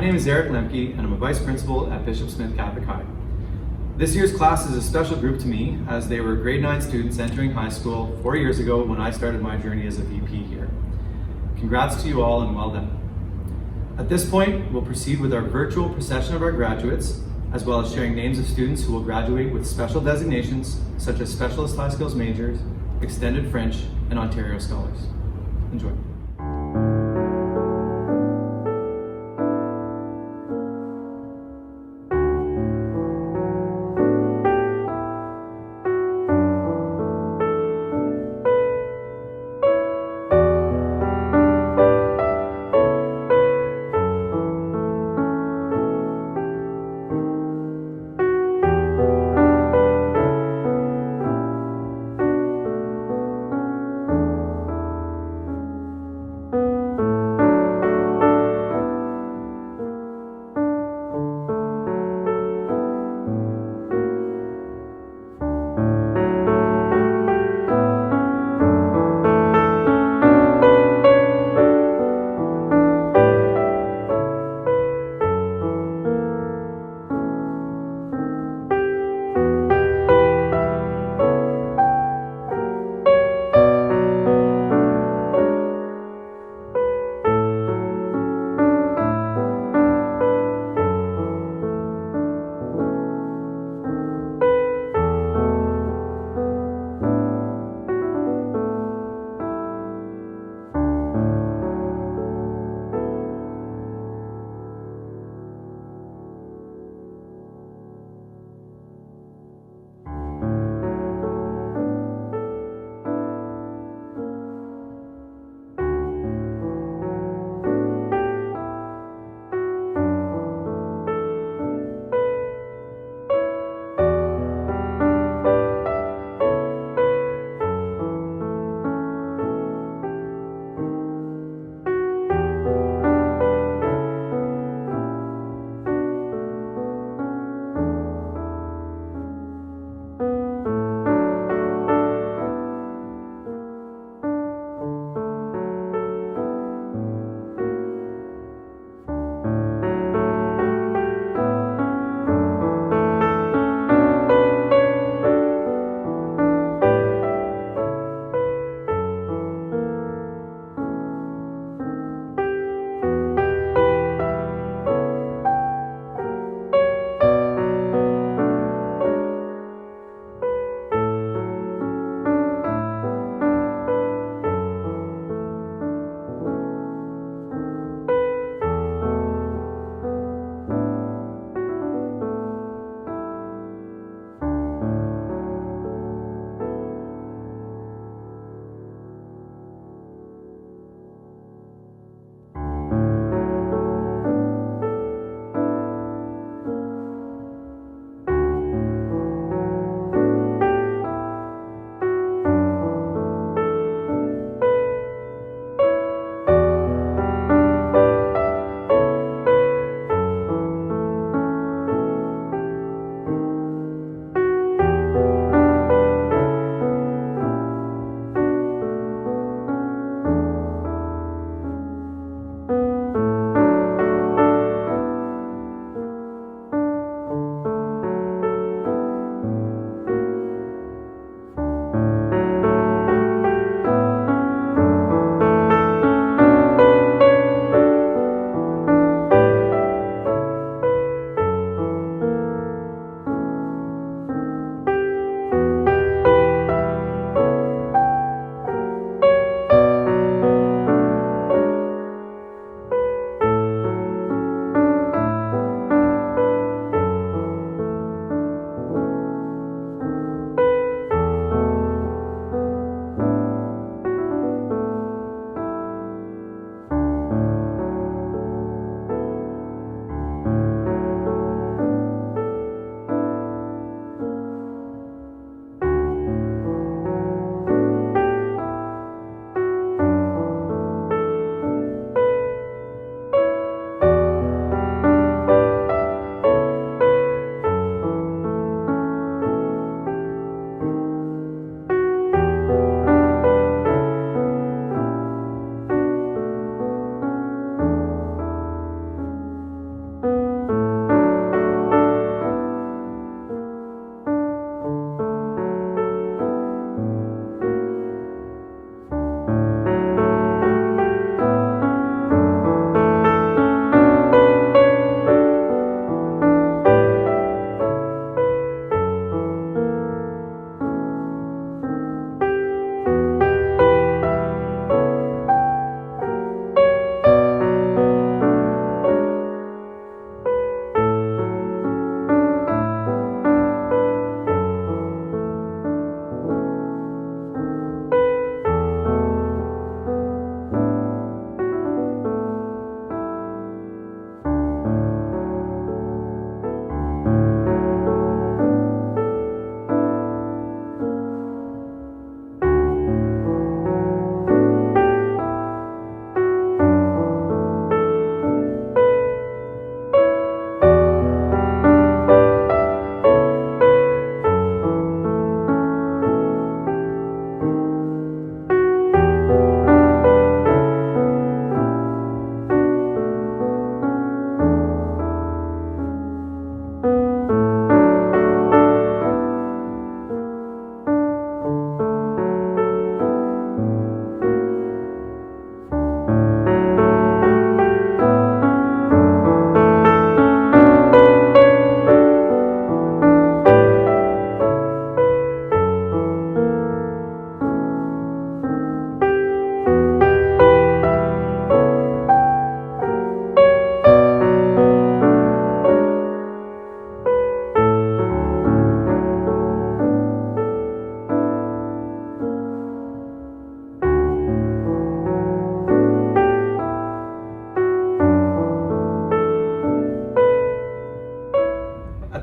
name is Eric Lemke, and I'm a Vice Principal at Bishop Smith Catholic High. This year's class is a special group to me, as they were grade 9 students entering high school 4 years ago when I started my journey as a VP here. Congrats to you all and well done. At this point, we'll proceed with our virtual procession of our graduates, as well as sharing names of students who will graduate with special designations such as Specialist High Skills Majors, Extended French, and Ontario Scholars. Enjoy.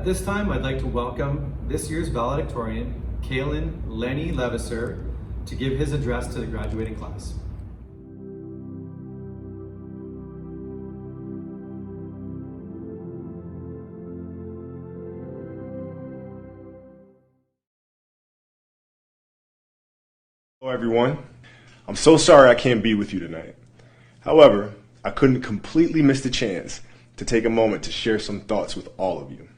this time, I'd like to welcome this year's valedictorian, Kaylin Lenny Levisser, to give his address to the graduating class. Hello everyone. I'm so sorry I can't be with you tonight. However, I couldn't completely miss the chance to take a moment to share some thoughts with all of you.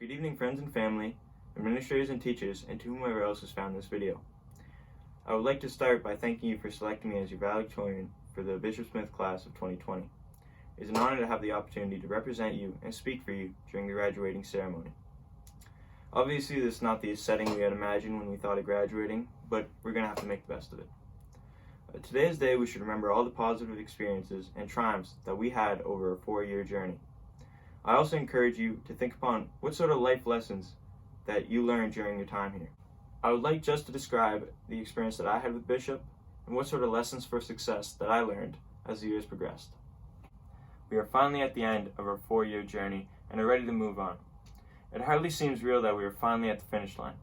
Good evening, friends and family, administrators and teachers, and to whomever else has found this video. I would like to start by thanking you for selecting me as your valedictorian for the Bishop Smith class of 2020. It is an honor to have the opportunity to represent you and speak for you during the graduating ceremony. Obviously, this is not the setting we had imagined when we thought of graduating, but we're going to have to make the best of it. Today's day, we should remember all the positive experiences and triumphs that we had over a 4-year journey. I also encourage you to think upon what sort of life lessons that you learned during your time here. I would like just to describe the experience that I had with Bishop and what sort of lessons for success that I learned as the years progressed. We are finally at the end of our 4-year journey and are ready to move on. It hardly seems real that we are finally at the finish line.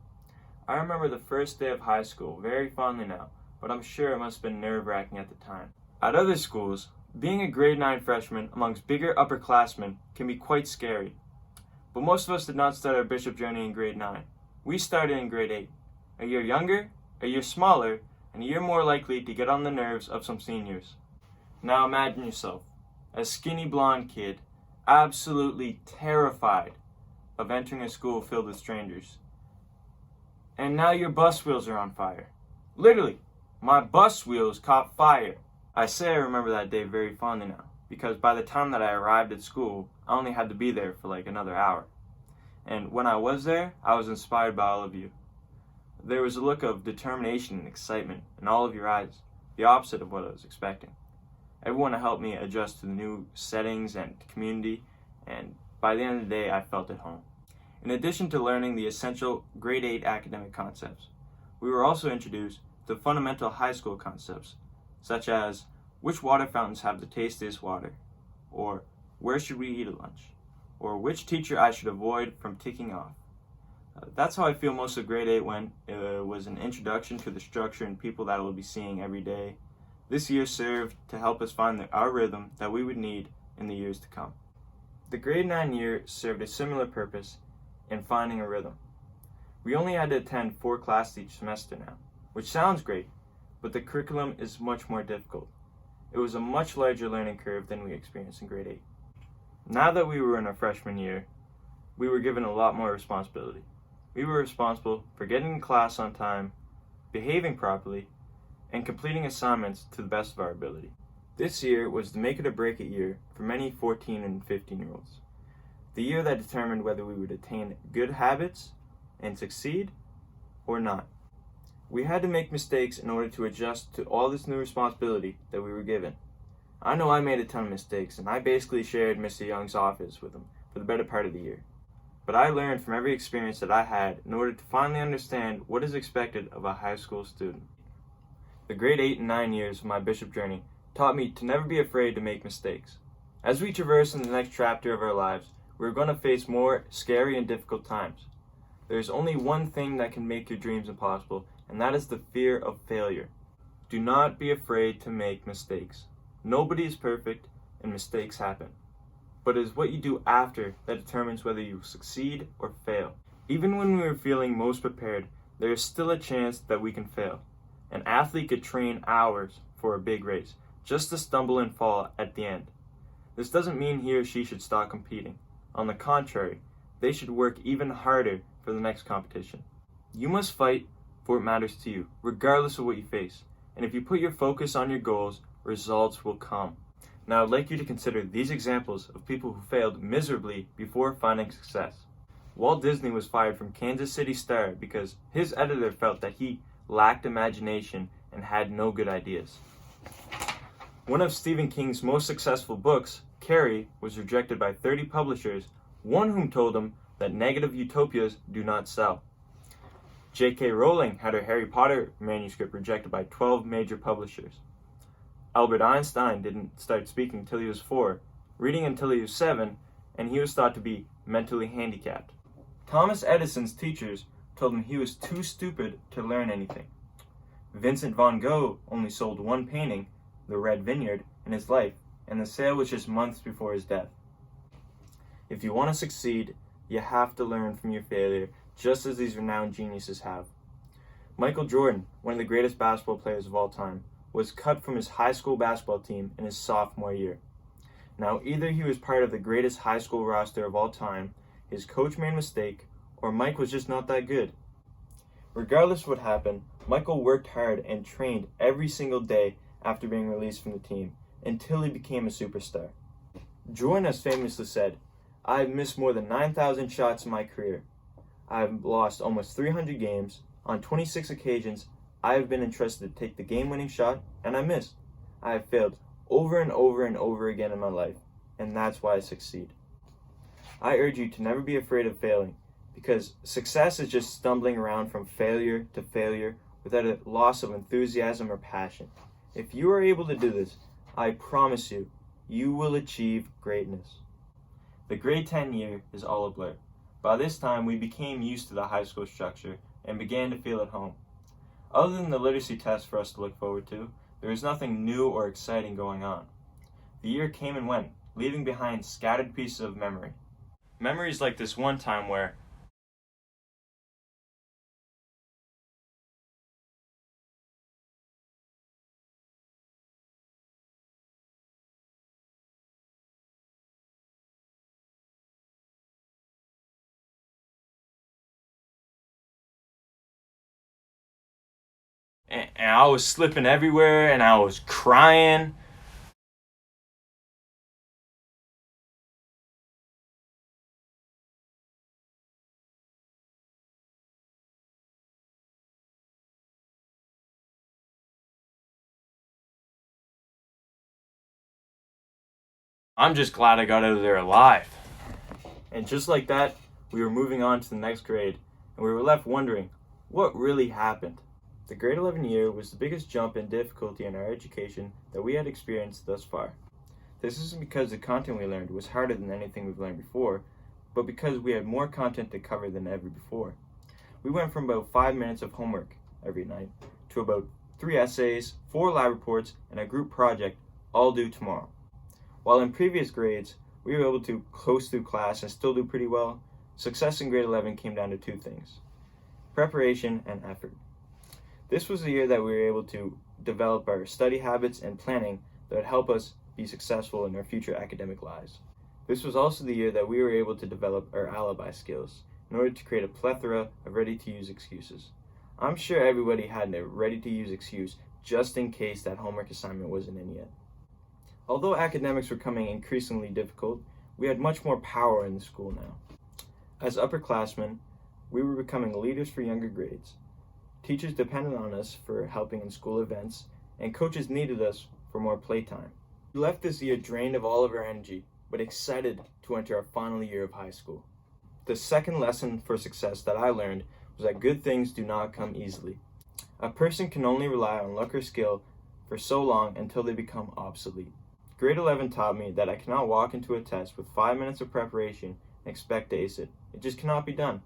I remember the first day of high school very fondly now, but I'm sure it must have been nerve-wracking at the time. At other schools, being a grade 9 freshman amongst bigger upperclassmen can be quite scary. But most of us did not start our Bishop journey in grade 9. We started in grade 8. A year younger, a year smaller, and a year more likely to get on the nerves of some seniors. Now imagine yourself, a skinny blonde kid, absolutely terrified of entering a school filled with strangers. And now your bus wheels are on fire. Literally, my bus wheels caught fire. I say I remember that day very fondly now, because by the time that I arrived at school, I only had to be there for like another hour. And when I was there, I was inspired by all of you. There was a look of determination and excitement in all of your eyes, the opposite of what I was expecting. Everyone helped me adjust to the new settings and community, and by the end of the day, I felt at home. In addition to learning the essential grade 8 academic concepts, we were also introduced to fundamental high school concepts, such as which water fountains have the tastiest water, or where should we eat at lunch, or which teacher I should avoid from ticking off. That's how I feel most of grade 8 went. It was an introduction to the structure and people that we'll be seeing every day. This year served to help us find our rhythm that we would need in the years to come. The grade 9 year served a similar purpose in finding a rhythm. We only had to attend 4 classes each semester now, which sounds great, but the curriculum is much more difficult. It was a much larger learning curve than we experienced in grade 8. Now that we were in our freshman year, we were given a lot more responsibility. We were responsible for getting to class on time, behaving properly, and completing assignments to the best of our ability. This year was the make it or break it year for many 14 and 15-year-olds. The year that determined whether we would attain good habits and succeed or not. We had to make mistakes in order to adjust to all this new responsibility that we were given. I know I made a ton of mistakes, and I basically shared Mr. Young's office with him for the better part of the year. But I learned from every experience that I had in order to finally understand what is expected of a high school student. The grade 8 and 9 years of my Bishop journey taught me to never be afraid to make mistakes. As we traverse in the next chapter of our lives, we're going to face more scary and difficult times. There's only one thing that can make your dreams impossible, and that is the fear of failure. Do not be afraid to make mistakes. Nobody is perfect, and mistakes happen. But it is what you do after that determines whether you succeed or fail. Even when we are feeling most prepared, there is still a chance that we can fail. An athlete could train hours for a big race, just to stumble and fall at the end. This doesn't mean he or she should stop competing. On the contrary, they should work even harder for the next competition. You must fight for what matters to you, regardless of what you face. And if you put your focus on your goals, results will come. Now I'd like you to consider these examples of people who failed miserably before finding success. Walt Disney was fired from Kansas City Star because his editor felt that he lacked imagination and had no good ideas. One of Stephen King's most successful books, Carrie, was rejected by 30 publishers, one whom told him that negative utopias do not sell. J.K. Rowling had her Harry Potter manuscript rejected by 12 major publishers. Albert Einstein didn't start speaking until he was 4, reading until he was 7, and he was thought to be mentally handicapped. Thomas Edison's teachers told him he was too stupid to learn anything. Vincent van Gogh only sold one painting, The Red Vineyard, in his life, and the sale was just months before his death. If you want to succeed, you have to learn from your failure, just as these renowned geniuses have. Michael Jordan, one of the greatest basketball players of all time, was cut from his high school basketball team in his sophomore year. Now, either he was part of the greatest high school roster of all time, his coach made a mistake, or Mike was just not that good. Regardless of what happened, Michael worked hard and trained every single day after being released from the team, until he became a superstar. Jordan has famously said, "I've missed more than 9,000 shots in my career. I've lost almost 300 games. On 26 occasions, I have been entrusted to take the game-winning shot, and I missed. I have failed over and over and over again in my life, and that's why I succeed." I urge you to never be afraid of failing, because success is just stumbling around from failure to failure without a loss of enthusiasm or passion. If you are able to do this, I promise you, you will achieve greatness. The grade 10 year is all a blur. By this time, we became used to the high school structure and began to feel at home. Other than the literacy test for us to look forward to, there was nothing new or exciting going on. The year came and went, leaving behind scattered pieces of memory. Memories like this one time where and I was slipping everywhere and I was crying. I'm just glad I got out of there alive. And just like that, we were moving on to the next grade, and we were left wondering, what really happened? The grade 11 year was the biggest jump in difficulty in our education that we had experienced thus far. This isn't because the content we learned was harder than anything we've learned before, but because we had more content to cover than ever before. We went from about 5 minutes of homework every night to about 3 essays, 4 lab reports, and a group project, all due tomorrow. While in previous grades, we were able to coast through class and still do pretty well, success in grade 11 came down to 2 things: preparation and effort. This was the year that we were able to develop our study habits and planning that would help us be successful in our future academic lives. This was also the year that we were able to develop our alibi skills in order to create a plethora of ready-to-use excuses. I'm sure everybody had a ready-to-use excuse just in case that homework assignment wasn't in yet. Although academics were becoming increasingly difficult, we had much more power in the school now. As upperclassmen, we were becoming leaders for younger grades. Teachers depended on us for helping in school events, and coaches needed us for more playtime. We left this year drained of all of our energy, but excited to enter our final year of high school. The second lesson for success that I learned was that good things do not come easily. A person can only rely on luck or skill for so long until they become obsolete. Grade 11 taught me that I cannot walk into a test with 5 minutes of preparation and expect to ace it. It just cannot be done.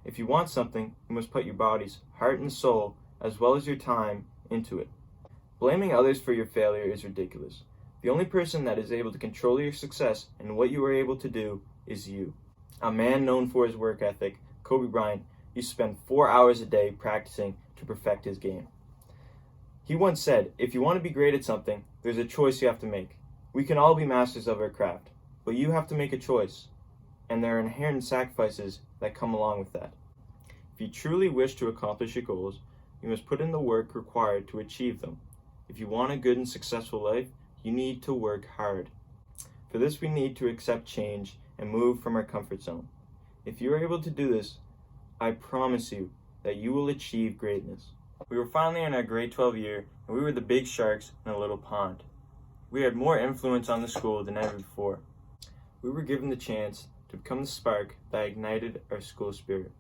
If you want something, you must put your body's heart and soul, as well as your time, into it. Blaming others for your failure is ridiculous. The only person that is able to control your success and what you are able to do is you. A man known for his work ethic, Kobe Bryant, used to spend 4 hours a day practicing to perfect his game. He once said, "If you want to be great at something, there's a choice you have to make. We can all be masters of our craft, but you have to make a choice. and there are inherent sacrifices that come along with that. If you truly wish to accomplish your goals, you must put in the work required to achieve them. If you want a good and successful life, you need to work hard. For this, we need to accept change and move from our comfort zone. If you are able to do this, I promise you that you will achieve greatness. We were finally in our grade 12 year, and we were the big sharks in a little pond. We had more influence on the school than ever before. We were given the chance to become the spark that ignited our school spirit.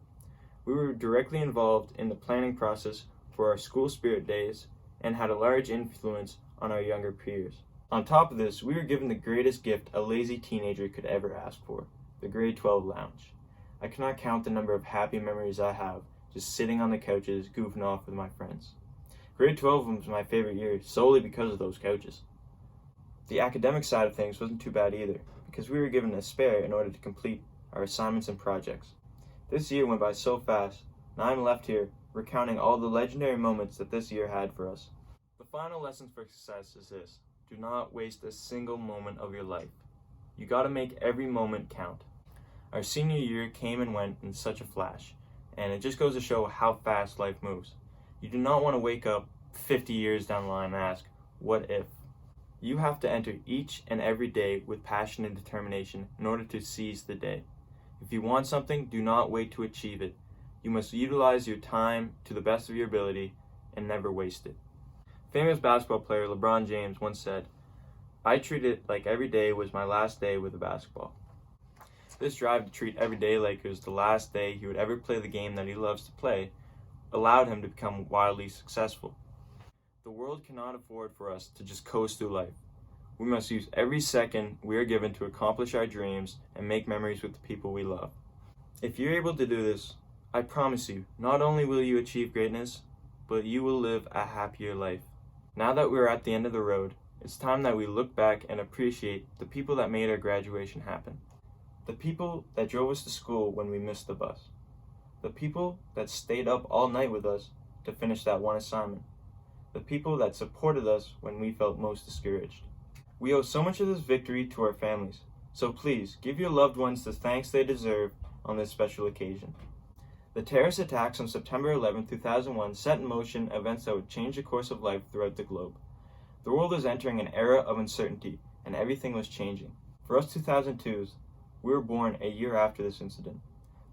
We were directly involved in the planning process for our school spirit days and had a large influence on our younger peers. On top of this, we were given the greatest gift a lazy teenager could ever ask for, the grade 12 lounge. I cannot count the number of happy memories I have just sitting on the couches goofing off with my friends. Grade 12 was my favorite year solely because of those couches. The academic side of things wasn't too bad either, because we were given a spare in order to complete our assignments and projects. This year went by so fast, and I'm left here recounting all the legendary moments that this year had for us. The final lesson for success is this: do not waste a single moment of your life. You gotta make every moment count. Our senior year came and went in such a flash, and it just goes to show how fast life moves. You do not want to wake up 50 years down the line and ask, what if? You have to enter each and every day with passion and determination in order to seize the day. If you want something, do not wait to achieve it. You must utilize your time to the best of your ability and never waste it. Famous basketball player LeBron James once said, "I treat it like every day was my last day with a basketball." This drive to treat every day like it was the last day he would ever play the game that he loves to play allowed him to become wildly successful. The world cannot afford for us to just coast through life. We must use every second we are given to accomplish our dreams and make memories with the people we love. If you're able to do this, I promise you, not only will you achieve greatness, but you will live a happier life. Now that we're at the end of the road, it's time that we look back and appreciate the people that made our graduation happen. The people that drove us to school when we missed the bus. The people that stayed up all night with us to finish that one assignment. The people that supported us when we felt most discouraged. We owe so much of this victory to our families, so please give your loved ones the thanks they deserve on this special occasion. The terrorist attacks on September 11, 2001 set in motion events that would change the course of life throughout the globe. The world was entering an era of uncertainty, and everything was changing. For us 2002s, we were born a year after this incident.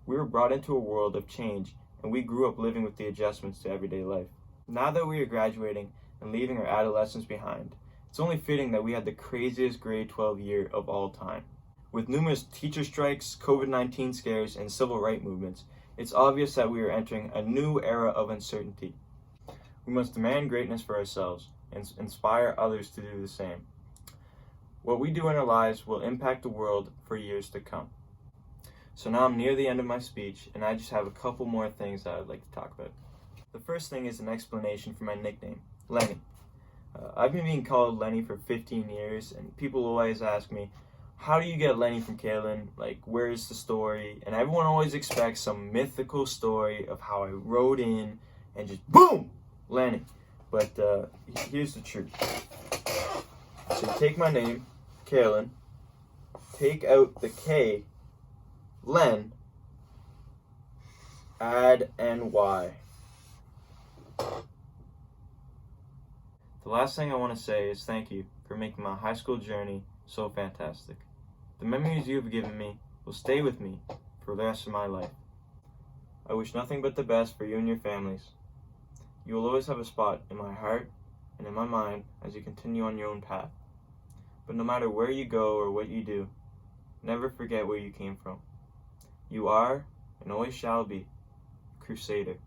We were brought into a world of change, and we grew up living with the adjustments to everyday life. Now that we are graduating and leaving our adolescence behind, it's only fitting that we had the craziest grade 12 year of all time. With numerous teacher strikes, COVID-19 scares, and civil rights movements, it's obvious that we are entering a new era of uncertainty. We must demand greatness for ourselves and inspire others to do the same. What we do in our lives will impact the world for years to come. So now I'm near the end of my speech, and I just have a couple more things that I'd like to talk about. The first thing is an explanation for my nickname, Lenny. I've been being called Lenny for 15 years, and people always ask me, how do you get Lenny from Kaylin? Like, where's the story? And everyone always expects some mythical story of how I rode in and just boom, Lenny. But here's the truth. So take my name, Kaylin, take out the K, Len, add NY. The last thing I want to say is thank you for making my high school journey so fantastic. The memories you have given me will stay with me for the rest of my life. I wish nothing but the best for you and your families. You will always have a spot in my heart and in my mind as you continue on your own path. But no matter where you go or what you do, never forget where you came from. You are, and always shall be, a Crusader.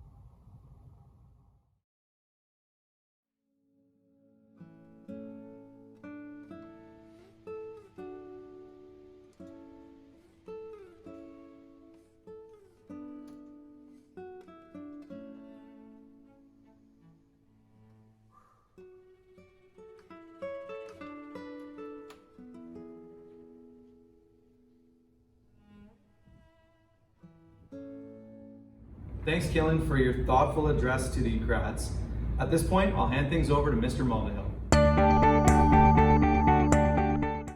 Thanks, Kaylin, for your thoughtful address to the grads. At this point, I'll hand things over to Mr. Mulvihill.